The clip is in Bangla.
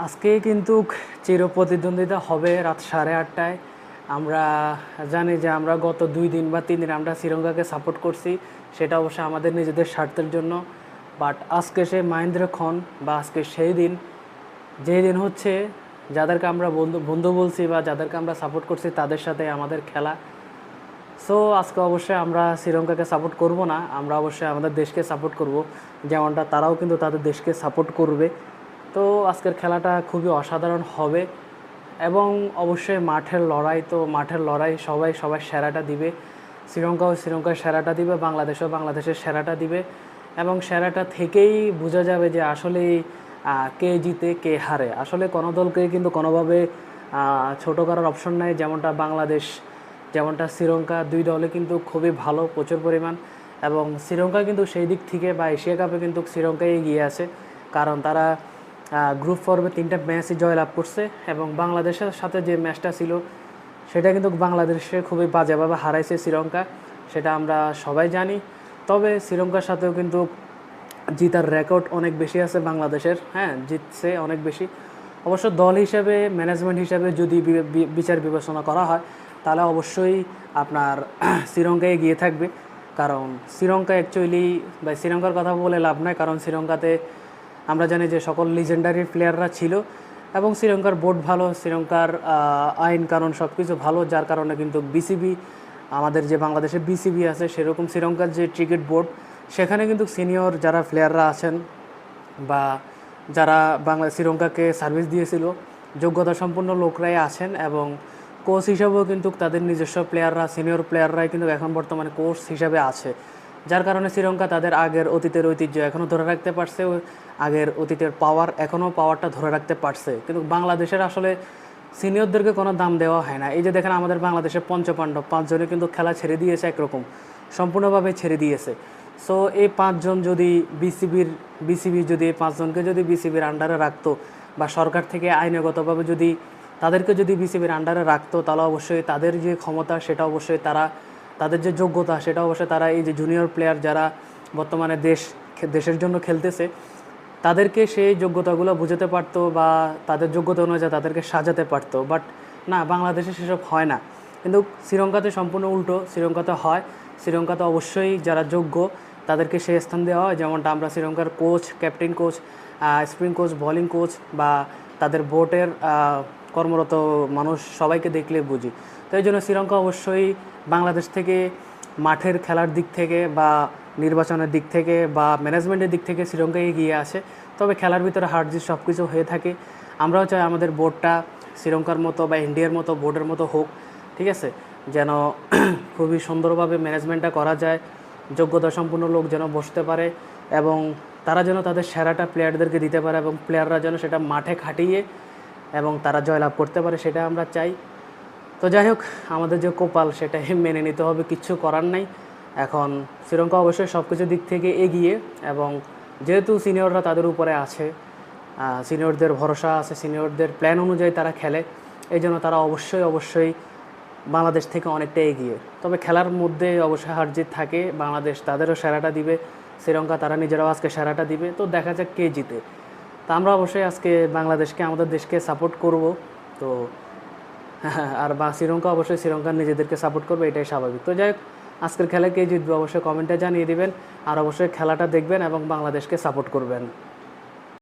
আজকে কিন্তু চিরপ্রতিদ্বন্দ্বিতা হবে রাত 8:30টায়। আমরা জানি যে আমরা গত 2 দিন বা 3 দিন আমরা শ্রীলঙ্কাকে সাপোর্ট করছি, সেটা অবশ্য আমাদের নিজেদের স্বার্থের জন্য। বাট আজকে সে মহেন্দ্র খন বা আজকে সেই দিন, যেই দিন হচ্ছে যাদেরকে আমরা বন্ধু বন্ধু বলছি বা যাদেরকে আমরা সাপোর্ট করছি তাদের সাথে আমাদের খেলা। সো আজকে অবশ্যই আমরা শ্রীলঙ্কাকে সাপোর্ট করব না, আমরা অবশ্যই আমাদের দেশকে সাপোর্ট করব, যেমনটা তারাও কিন্তু তাদের দেশকে সাপোর্ট করবে। তো আজকের খেলাটা খুবই অসাধারণ হবে এবং অবশ্যই মাঠের লড়াই, তো মাঠের লড়াই সবাই সবার সেরাটা দিবে। শ্রীলঙ্কাও শ্রীলঙ্কার সেরাটা দিবে, বাংলাদেশও বাংলাদেশের সেরাটা দিবে এবং সেরাটা থেকেই বোঝা যাবে যে আসলে কে জিতে কে হারে। আসলে কোনো দলকে কিন্তু কোনোভাবে ছোটো করার অপশন নাই, যেমনটা বাংলাদেশ যেমনটা শ্রীলঙ্কা, দুই দলে কিন্তু খুবই ভালো প্রচুর পরিমাণ। এবং শ্রীলঙ্কা কিন্তু সেই দিক থেকে বা এশিয়া কাপে কিন্তু শ্রীলঙ্কায় এগিয়ে আছে, কারণ তারা গ্রুপ পর্বে 3টা ম্যাচই জয়লাভ করছে এবং বাংলাদেশের সাথে যে ম্যাচটা ছিল সেটা কিন্তু বাংলাদেশে খুবই বাজেভাবে হারাইছে শ্রীলঙ্কা, সেটা আমরা সবাই জানি। তবে শ্রীলঙ্কার সাথেও কিন্তু জিতার রেকর্ড অনেক বেশি আছে বাংলাদেশের, হ্যাঁ জিতছে অনেক বেশি। অবশ্য দল হিসাবে, ম্যানেজমেন্ট হিসাবে যদি বিচার বিবেচনা করা হয় তাহলে অবশ্যই আপনার শ্রীলঙ্কায় এগিয়ে থাকবে, কারণ শ্রীলঙ্কা অ্যাকচুয়ালি বা শ্রীলঙ্কার কথা বলে লাভ নাই, কারণ শ্রীলঙ্কাতে আমরা জানি যে সকল লিজেন্ডারি প্লেয়াররা ছিল এবং শ্রীলঙ্কার বোর্ড ভালো, শ্রীলঙ্কার আইন কানুন সব কিছু ভালো, যার কারণে কিন্তু বিসিবি, আমাদের যে বাংলাদেশে বিসিবি আছে সেরকম শ্রীলঙ্কার যে ক্রিকেট বোর্ড, সেখানে কিন্তু সিনিয়র যারা প্লেয়াররা আছেন বা যারা শ্রীলঙ্কাকে সার্ভিস দিয়েছিল যোগ্যতা সম্পন্ন লোকরাই আছেন এবং কোচ হিসাবেও কিন্তু তাদের নিজস্ব প্লেয়াররা, সিনিয়র প্লেয়াররাই কিন্তু এখন বর্তমানে কোচ হিসাবে আছে, যার কারণে শ্রীলঙ্কা তাদের আগের অতীতের ঐতিহ্য এখনও ধরে রাখতে পারছে, আগের অতীতের পাওয়ার এখনও পাওয়ারটা ধরে রাখতে পারছে। কিন্তু বাংলাদেশের আসলে সিনিয়রদেরকে কোনো দাম দেওয়া হয় না। এই যে দেখেন আমাদের বাংলাদেশের পঞ্চপাণ্ডব 5 জনে কিন্তু খেলা ছেড়ে দিয়েছে, একরকম সম্পূর্ণভাবে ছেড়ে দিয়েছে। সো এই 5 জন যদি বিসিবি যদি এই 5 জনকে যদি বিসিবির আন্ডারে রাখতো বা সরকার থেকে আইনগতভাবে যদি তাদেরকে যদি বিসিবির আন্ডারে রাখতো, তাহলে অবশ্যই তাদের যে ক্ষমতা সেটা অবশ্যই তাদের যে যোগ্যতা সেটা অবশ্যই তারা এই যে জুনিয়র প্লেয়ার যারা বর্তমানে দেশের জন্য খেলতেছে তাদেরকে সেই যোগ্যতাগুলো বুঝাতে পারতো বা তাদের যোগ্যতা অনুযায়ী তাদেরকে সাজাতে পারতো। বাট না, বাংলাদেশে সেসব হয় না, কিন্তু শ্রীলঙ্কাতে সম্পূর্ণ উল্টো। শ্রীলঙ্কাতে হয়, শ্রীলঙ্কাতে অবশ্যই যারা যোগ্য তাদেরকে সেই স্থান দেওয়া হয়, যেমনটা আমরা শ্রীলঙ্কার coach, captain coach, spin coach, bowling coach বা তাদের বোর্ডের কর্মরত মানুষ সবাইকে দেখলে বুঝি। তো এই জন্য শ্রীলঙ্কা অবশ্যই বাংলাদেশ থেকে মাঠের খেলার দিক থেকে বা নির্বাচনের দিক থেকে বা ম্যানেজমেন্টের দিক থেকে শ্রীলঙ্কা এগিয়ে আসে। তবে খেলার ভিতরে হার জিত সব কিছু হয়ে থাকে। আমরাও চাই আমাদের বোর্ডটা শ্রীলঙ্কার মতো বা ইন্ডিয়ার মতো বোর্ডের মতো হোক, ঠিক আছে, যেন খুবই সুন্দরভাবে ম্যানেজমেন্টটা করা যায়, যোগ্যতা সম্পন্ন লোক যেন বসতে পারে এবং তারা যেন তাদের সেরাটা প্লেয়ারদেরকে দিতে পারে এবং প্লেয়াররা যেন সেটা মাঠে খাটিয়ে এবং তারা জয়লাভ করতে পারে, সেটা আমরা চাই। তো যাই হোক, আমাদের যে কপাল সেটাই মেনে নিতে হবে, কিচ্ছু করার নাই। এখন শ্রীলঙ্কা অবশ্যই সব কিছু দিক থেকে এগিয়ে এবং যেহেতু সিনিয়ররা তাদের উপরে আছে, সিনিয়রদের ভরসা আছে, সিনিয়রদের প্ল্যান অনুযায়ী তারা খেলে, এই জন্য তারা অবশ্যই বাংলাদেশ থেকে অনেকটা এগিয়ে। তবে খেলার মধ্যে অবশ্যই হার জিত থাকে, বাংলাদেশ তাদেরও সেরাটা দিবে, শ্রীলঙ্কা তারা নিজেরাও আজকে সেরাটা দিবে। তো দেখা যাক কে জিতে। তা আমরা অবশ্যই আজকে বাংলাদেশকে, আমাদের দেশকে সাপোর্ট করব। তো আর শ্রীলঙ্কা অবশ্যই শ্রীলঙ্কার নিজেদেরকে সাপোর্ট করবে, এটাই স্বাভাবিক। তো যাই হোক, আজকের খেলায় কে জিতবে অবশ্যই কমেন্টে জানিয়ে দিবেন আর অবশ্যই খেলাটা দেখবেন এবং বাংলাদেশকে সাপোর্ট করবেন।